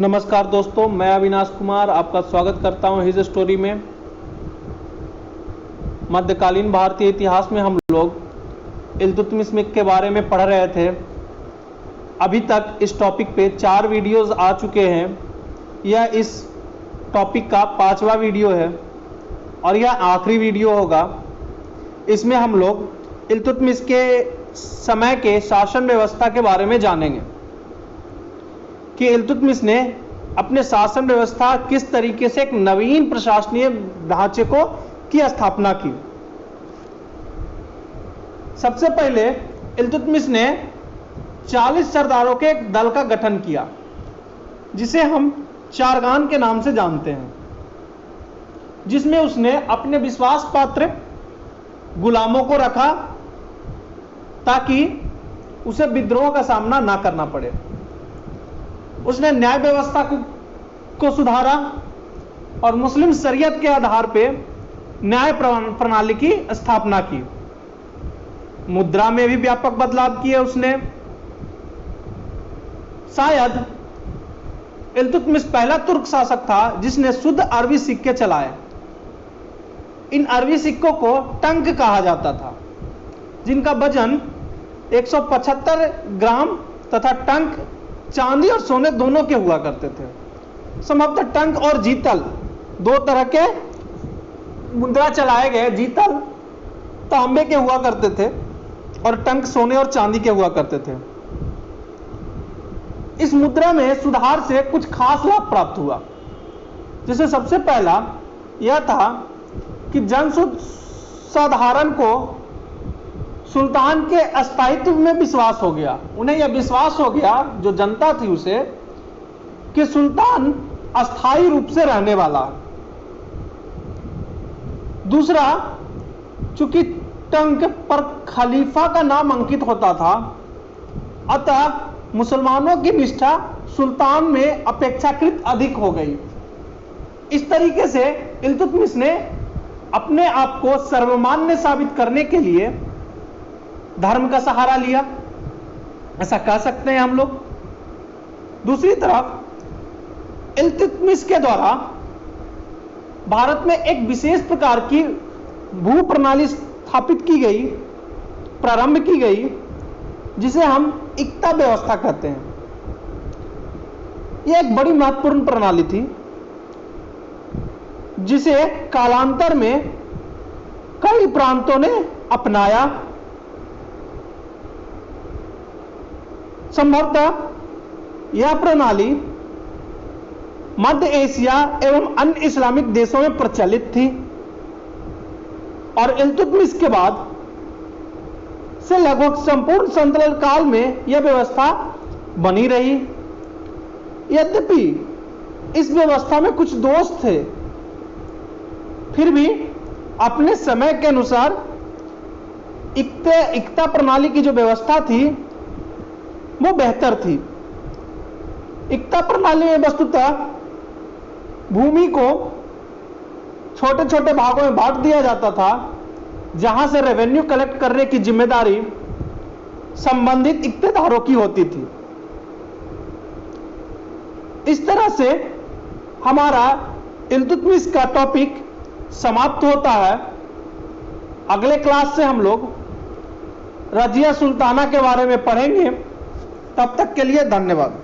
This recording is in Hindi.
नमस्कार दोस्तों, मैं अविनाश कुमार आपका स्वागत करता हूं हिज स्टोरी में। मध्यकालीन भारतीय इतिहास में हम लोग इल्तुतमिश के बारे में पढ़ रहे थे। अभी तक इस टॉपिक पे 4 वीडियोस आ चुके हैं। यह इस टॉपिक का 5वां वीडियो है और यह आखिरी वीडियो होगा। इसमें हम लोग इल्तुतमिश के समय के शासन व्यवस्था के बारे में जानेंगे कि इल्तुतमिश ने अपने शासन व्यवस्था किस तरीके से एक नवीन प्रशासनीय ढांचे की स्थापना की। सबसे पहले इल्तुतमिश ने 40 सरदारों के एक दल का गठन किया, जिसे हम चारगान के नाम से जानते हैं, जिसमें उसने अपने विश्वास पात्र गुलामों को रखा ताकि उसे विद्रोह का सामना ना करना पड़े। उसने न्याय व्यवस्था को सुधारा और मुस्लिम शरीयत के आधार पर न्याय प्रणाली की स्थापना की। मुद्रा में भी व्यापक बदलाव किए उसने। शायद इल्तुतमिश पहला तुर्क शासक था जिसने शुद्ध अरबी सिक्के चलाए। इन अरबी सिक्कों को टंक कहा जाता था, जिनका वजन 175 ग्राम तथा टंक चांदी और सोने दोनों के हुआ करते थे। संभवतः टंक और जीतल दो तरह के मुद्रा चलाए गए। जीतल तांबे के हुआ करते थे और टंक सोने और चांदी के हुआ करते थे। इस मुद्रा में सुधार से कुछ खास लाभ प्राप्त हुआ, जिससे सबसे पहला यह था कि जन साधारण को सुल्तान के अस्थायित्व में विश्वास हो गया। उन्हें यह विश्वास हो गया, जो जनता थी उसे, कि सुल्तान अस्थायी रूप से रहने वाला। दूसरा, चूंकि टंक पर खलीफा का नाम अंकित होता था, अतः मुसलमानों की निष्ठा सुल्तान में अपेक्षाकृत अधिक हो गई। इस तरीके से इल्तुतमिश ने अपने आप को सर्वमान्य साबित करने के लिए धर्म का सहारा लिया, ऐसा कह सकते हैं हम लोग। दूसरी तरफ इल्तुतमिश के द्वारा भारत में एक विशेष प्रकार की भू प्रणाली स्थापित की गई, प्रारंभ की गई, जिसे हम इक्ता व्यवस्था कहते हैं। यह एक बड़ी महत्वपूर्ण प्रणाली थी, जिसे कालांतर में कई प्रांतों ने अपनाया। संभवतः यह प्रणाली मध्य एशिया एवं अन्य इस्लामिक देशों में प्रचलित थी और इल्तुतमिश के बाद से लगभग संपूर्ण सल्तनत काल में यह व्यवस्था बनी रही। यद्यपि इस व्यवस्था में कुछ दोष थे, फिर भी अपने समय के अनुसार इक्ता प्रणाली की जो व्यवस्था थी वो बेहतर थी। इक्ता प्रणाली में वस्तुतः भूमि को छोटे छोटे भागों में बांट दिया जाता था, जहां से रेवेन्यू कलेक्ट करने की जिम्मेदारी संबंधित इक्तेदारों की होती थी। इस तरह से हमारा इल्तुतमिश का टॉपिक समाप्त होता है। अगले क्लास से हम लोग रजिया सुल्ताना के बारे में पढ़ेंगे। तब तक के लिए धन्यवाद।